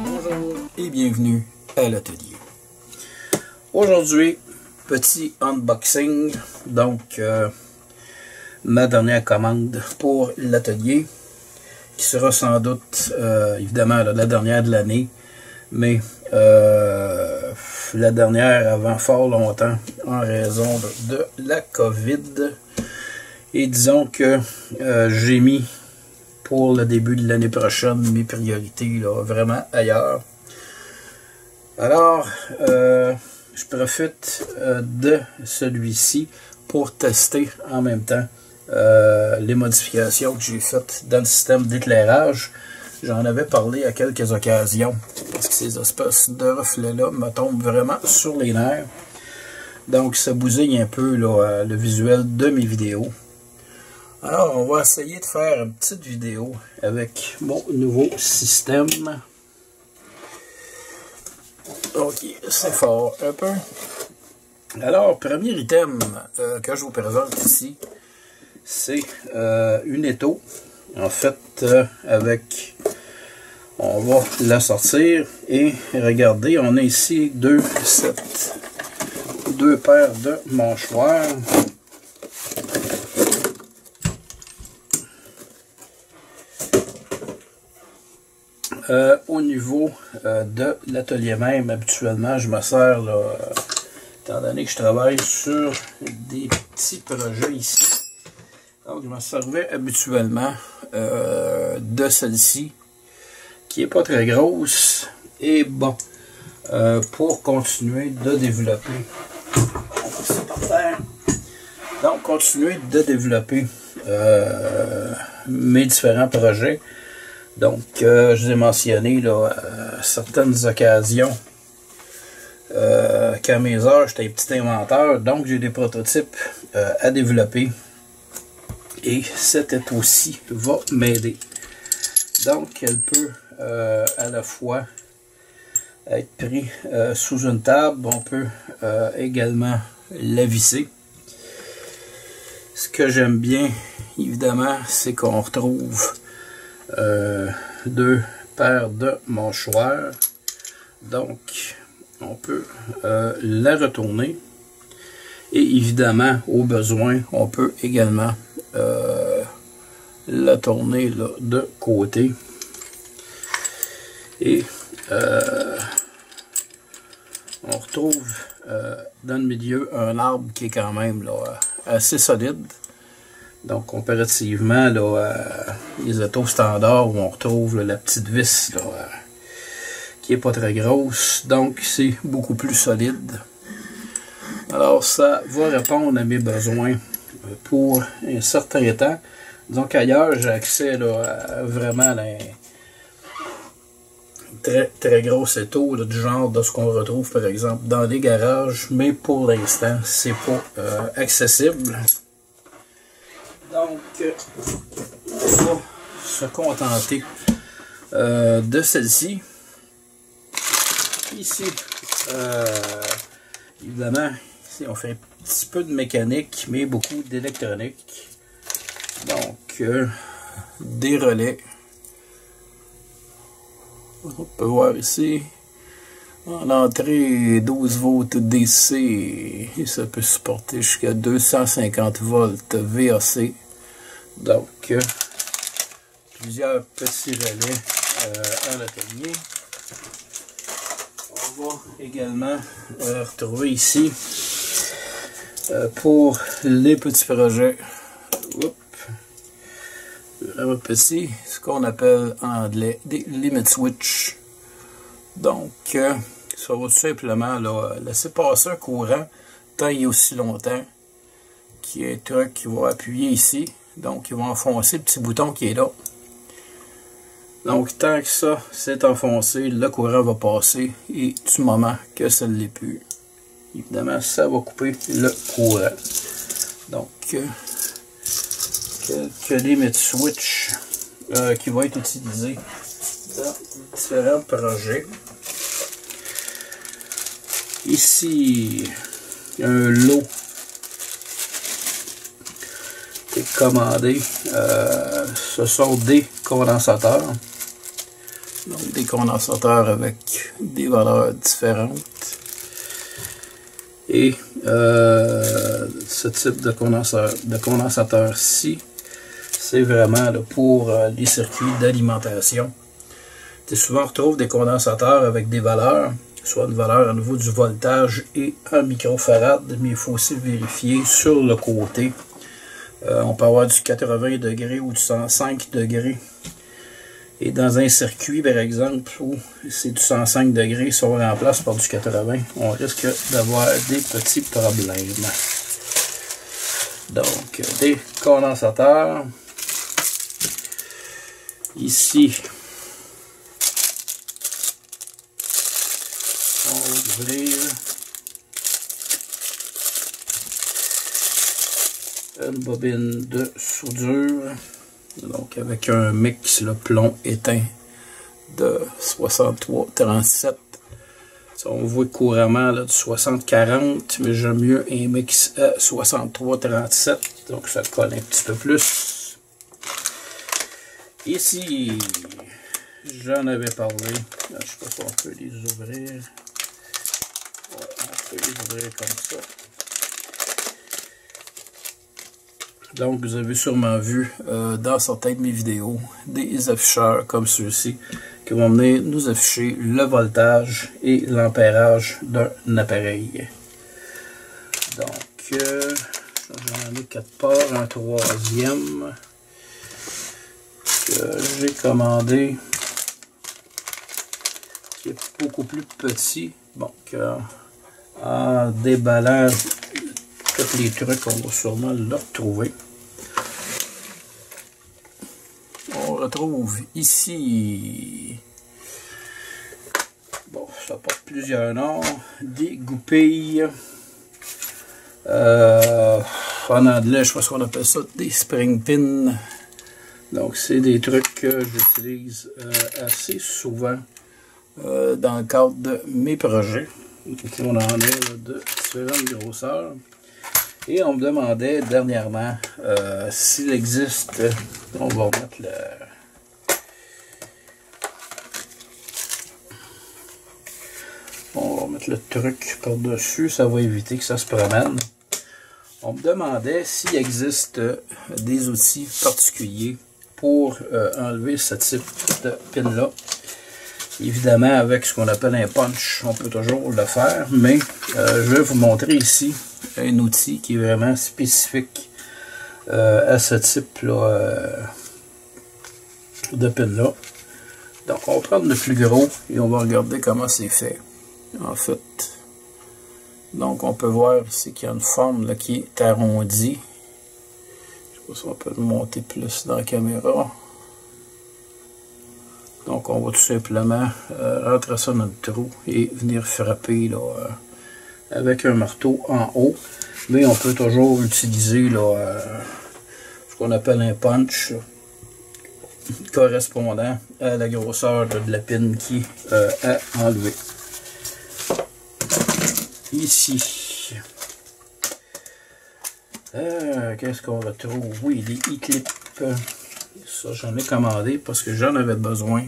Bonjour et bienvenue à l'atelier. Aujourd'hui, petit unboxing, donc ma dernière commande pour l'atelier, qui sera sans doute évidemment la dernière de l'année, mais la dernière avant fort longtemps en raison de la COVID. Et disons que j'ai mis pour le début de l'année prochaine mes priorités là, vraiment ailleurs. Alors, je profite de celui-ci pour tester en même temps les modifications que j'ai faites dans le système d'éclairage. J'en avais parlé à quelques occasions parce que ces espèces de reflets-là me tombent vraiment sur les nerfs. Donc, ça bousille un peu là, le visuel de mes vidéos. Alors, on va essayer de faire une petite vidéo avec mon nouveau système. Ok, c'est fort un peu. Alors, premier item que je vous présente ici, c'est une étau. En fait, avec... On va la sortir et regardez, on a ici deux paires de mâchoires. Au niveau de l'atelier même, habituellement, je me sers, là, étant donné que je travaille sur des petits projets ici. Donc, je me servais habituellement de celle-ci, qui est pas très grosse. Et bon, pour continuer de développer, donc, continuer de développer mes différents projets. Donc, je vous ai mentionné là, à certaines occasions qu'à mes heures, j'étais un petit inventeur. Donc, j'ai des prototypes à développer. Et cette étau-ci va m'aider. Donc, elle peut à la fois être prise sous une table. On peut également la visser. Ce que j'aime bien, évidemment, c'est qu'on retrouve deux paires de mâchoires. Donc, on peut la retourner. Et évidemment, au besoin, on peut également la tourner là, de côté. Et on retrouve dans le milieu un arbre qui est quand même là, assez solide. Donc, comparativement là, les étaux standards où on retrouve là, la petite vis là, qui est pas très grosse. Donc, c'est beaucoup plus solide. Alors, ça va répondre à mes besoins pour un certain temps. Donc, ailleurs, j'ai accès là, à vraiment là, très, très gros étaux là, du genre de ce qu'on retrouve, par exemple, dans les garages. Mais pour l'instant, c'est pas accessible. Donc, on va se contenter de celle-ci. Ici, évidemment, ici on fait un petit peu de mécanique, mais beaucoup d'électronique. Donc, des relais. On peut voir ici, en entrée 12 volts DC, et ça peut supporter jusqu'à 250 volts VAC. Donc, plusieurs petits relais à l'atelier. On va également retrouver ici, pour les petits projets, vraiment petits, ce qu'on appelle en anglais des limit switch. Donc, ça va tout simplement là, laisser passer un courant tant et aussi longtemps, qui est un truc qui va appuyer ici. Donc, il va enfoncer le petit bouton qui est là. Donc, tant que ça c'est enfoncé, le courant va passer. Et du moment que ça ne l'est plus, évidemment, ça va couper le courant. Donc, quelques limit switch qui vont être utilisés dans différents projets. Ici, un lot qui est commandé. Ce sont des condensateurs. Donc des condensateurs avec des valeurs différentes. Et ce type de condensateur-ci, c'est vraiment là, pour les circuits d'alimentation. Souvent, on retrouve des condensateurs avec des valeurs, soit une valeur au niveau du voltage et en microfarad, mais il faut aussi vérifier sur le côté. On peut avoir du 80 degrés ou du 105 degrés. Et dans un circuit, par exemple, où c'est du 105 degrés, si on remplace par du 80, on risque d'avoir des petits problèmes. Donc, des condensateurs. Ici, on va ouvrir une bobine de soudure. Donc avec un mix le plomb éteint de 63-37. On voit couramment là, du 60-40, mais j'aime mieux un mix à 63-37. Donc ça colle un petit peu plus. Ici, j'en avais parlé. Là, je sais pas si on peut les ouvrir. Ouais, on peut les ouvrir comme ça. Donc, vous avez sûrement vu dans certaines de mes vidéos des afficheurs comme ceux-ci qui vont venir nous afficher le voltage et l'ampérage d'un appareil. Donc, j'en ai 4 parts, un troisième que j'ai commandé qui est beaucoup plus petit. Donc, en déballant tous les trucs, on va sûrement le retrouver. On retrouve ici, bon, ça porte plusieurs noms, des goupilles. En anglais, je crois qu'on appelle ça des spring pins. Donc, c'est des trucs que j'utilise assez souvent dans le cadre de mes projets. Ici, on en a de différentes grosseurs. Et on me demandait dernièrement s'il existe, on va remettre le truc par-dessus, ça va éviter que ça se promène. On me demandait s'il existe des outils particuliers pour enlever ce type de pin-là. Évidemment, avec ce qu'on appelle un punch, on peut toujours le faire, mais je vais vous montrer ici un outil qui est vraiment spécifique à ce type-là de pin-là. Donc, on va prendre le plus gros et on va regarder comment c'est fait. En fait, donc on peut voir ici qu'il y a une forme là, qui est arrondie. Je sais pas si on peut le monter plus dans la caméra. Donc, on va tout simplement rentrer ça dans le trou et venir frapper là, avec un marteau en haut. Mais on peut toujours utiliser là, ce qu'on appelle un punch correspondant à la grosseur de la pin qui est à enlever. Ici, qu'est-ce qu'on retrouve? Oui, des e-clips. Ça, j'en ai commandé parce que j'en avais besoin.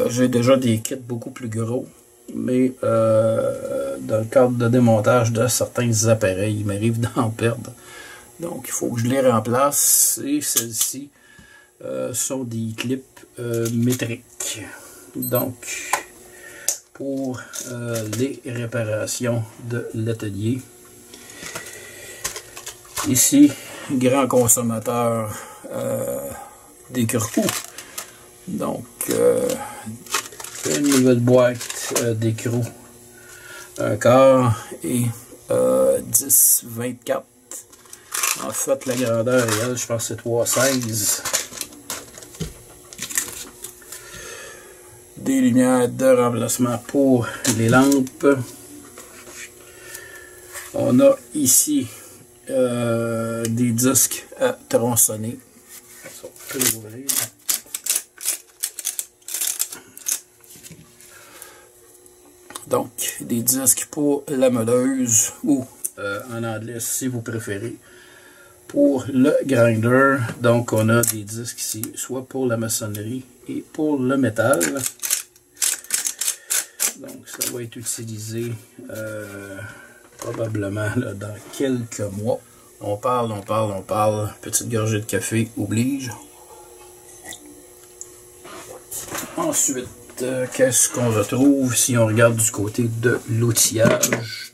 J'ai déjà des kits beaucoup plus gros, mais dans le cadre de démontage de certains appareils, il m'arrive d'en perdre. Donc, il faut que je les remplace. Et celles-ci sont des clips métriques. Donc, pour les réparations de l'atelier. Ici, grand consommateur d'écrou. Donc, une nouvelle boîte d'écrou, un quart et 10-24. En fait, la grandeur réelle, je pense que c'est 3,16. Des lumières de remplacement pour les lampes. On a ici des disques à tronçonner. Ça, on peut l'ouvrir. Donc, des disques pour la meuleuse ou en anglais si vous préférez pour le grinder. Donc, on a des disques ici, soit pour la maçonnerie et pour le métal. Donc, ça va être utilisé probablement là, dans quelques mois. On parle. Petite gorgée de café oblige. Ensuite, qu'est-ce qu'on retrouve si on regarde du côté de l'outillage?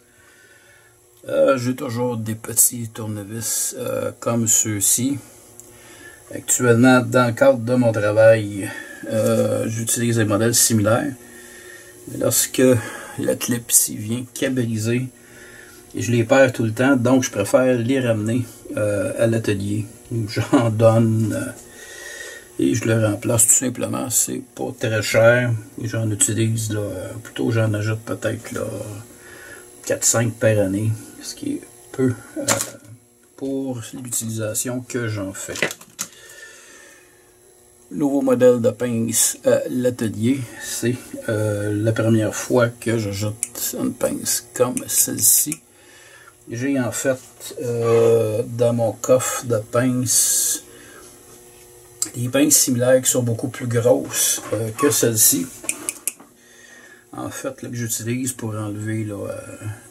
J'ai toujours des petits tournevis comme ceux-ci. Actuellement, dans le cadre de mon travail, j'utilise des modèles similaires. Mais lorsque la clip ici vient qu'à briser, et je les perds tout le temps, donc je préfère les ramener à l'atelier. J'en donne et je le remplace tout simplement. C'est pas très cher et j'en utilise là, plutôt j'en ajoute peut-être 4-5 par année, ce qui est peu pour l'utilisation que j'en fais. Nouveau modèle de pince à l'atelier, c'est la première fois que j'ajoute une pince comme celle-ci. J'ai en fait dans mon coffre de pinces des pinces similaires qui sont beaucoup plus grosses que celle-ci. En fait, là, que j'utilise pour enlever là,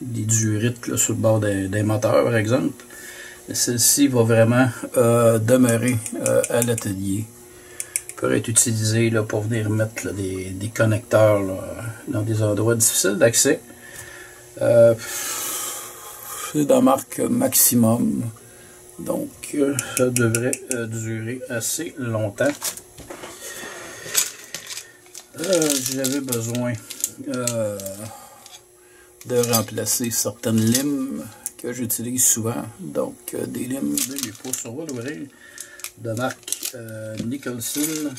des durites là, sur le bord des moteurs, par exemple. Celle-ci va vraiment demeurer à l'atelier. Peut être utilisée là, pour venir mettre là, des connecteurs là, dans des endroits difficiles d'accès. C'est de la marque Maximum. Donc, ça devrait durer assez longtemps. J'avais besoin de remplacer certaines limes que j'utilise souvent. Donc, des limes de 8 pouces, on va l'ouvrir, de marque Nicholson.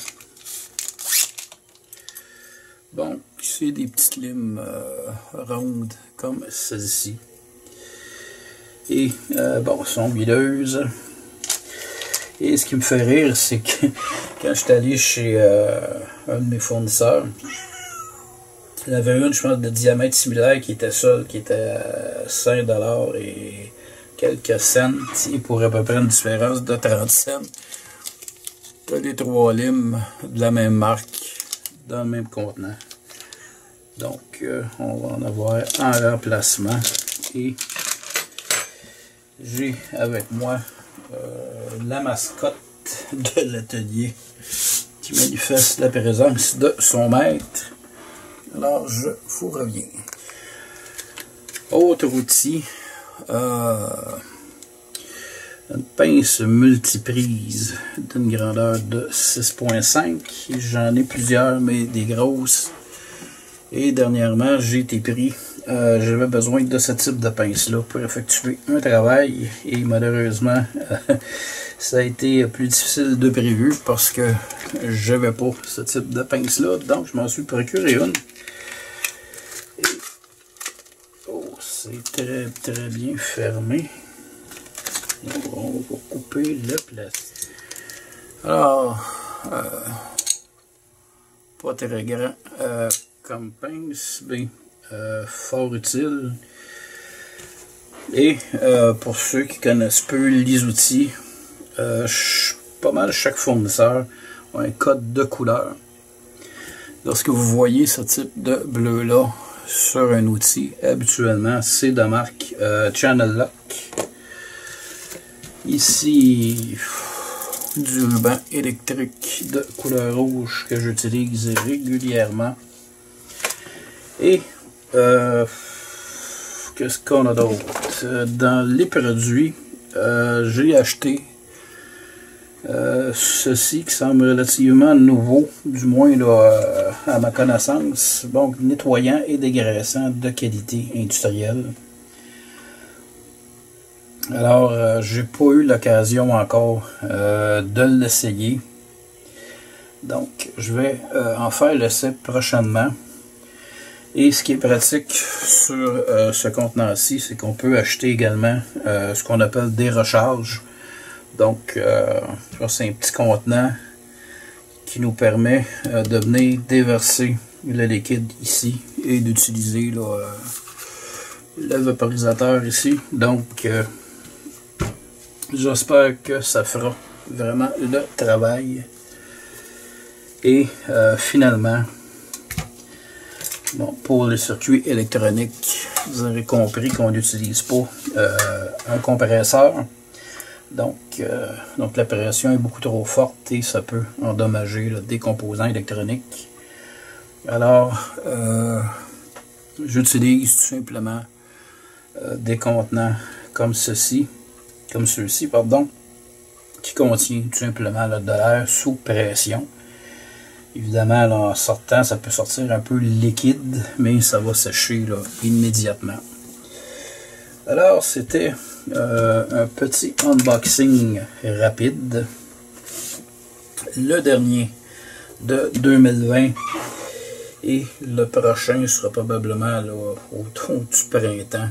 Bon, c'est des petites limes rondes comme celle-ci. Et bon, sont huileuses. Et ce qui me fait rire, c'est que quand je suis allé chez un de mes fournisseurs, il y avait une, je pense, de diamètre similaire qui était seule, qui était à 5 $ et quelques cents, et pour à peu près une différence de 30 cents. Tu as les 3 limes de la même marque, dans le même contenant. Donc, on va en avoir en remplacement. Et j'ai avec moi la mascotte de l'atelier qui manifeste la présence de son maître. Alors, je vous reviens. Autre outil, une pince multiprise d'une grandeur de 6.5. J'en ai plusieurs, mais des grosses. Et dernièrement, j'ai été pris. J'avais besoin de ce type de pince-là pour effectuer un travail. Et malheureusement, ça a été plus difficile de prévu parce que j'avais pas ce type de pince-là. Donc, je m'en suis procuré une. Et, oh, c'est très bien fermé. On va couper le plastique. Alors, pas très grand comme pince, mais fort utile. Et pour ceux qui connaissent peu les outils, pas mal chaque fournisseur a un code de couleur. Lorsque vous voyez ce type de bleu là sur un outil, habituellement c'est de marque Channel Lock. Ici, du ruban électrique de couleur rouge que j'utilise régulièrement. Et qu'est-ce qu'on a d'autre? Dans les produits, j'ai acheté ceci qui semble relativement nouveau, du moins là, à ma connaissance. Donc, nettoyant et dégraissant de qualité industrielle. Alors, j'ai pas eu l'occasion encore de l'essayer. Donc, je vais en faire l'essai prochainement. Et ce qui est pratique sur ce contenant-ci, c'est qu'on peut acheter également ce qu'on appelle des recharges. Donc, c'est un petit contenant qui nous permet de venir déverser le liquide ici et d'utiliser le vaporisateur ici. Donc, j'espère que ça fera vraiment le travail. Et finalement, bon, pour le circuit électronique, vous aurez compris qu'on n'utilise pas un compresseur. Donc la pression est beaucoup trop forte et ça peut endommager des composants électroniques. Alors, j'utilise tout simplement des contenants comme ceux-ci, qui contiennent tout simplement de l'air sous pression. Évidemment, là, en sortant, ça peut sortir un peu liquide, mais ça va sécher immédiatement. Alors, c'était un petit unboxing rapide. Le dernier de 2020. Et le prochain sera probablement autour du printemps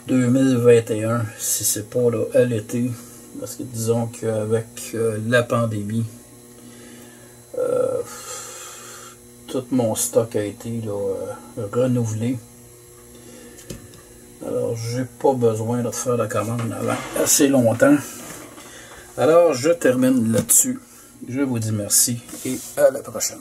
2021, si c'est pas à l'été. Parce que disons qu'avec la pandémie, tout mon stock a été renouvelé. Alors, j'ai pas besoin de faire la commande avant assez longtemps. Alors, je termine là-dessus. Je vous dis merci et à la prochaine.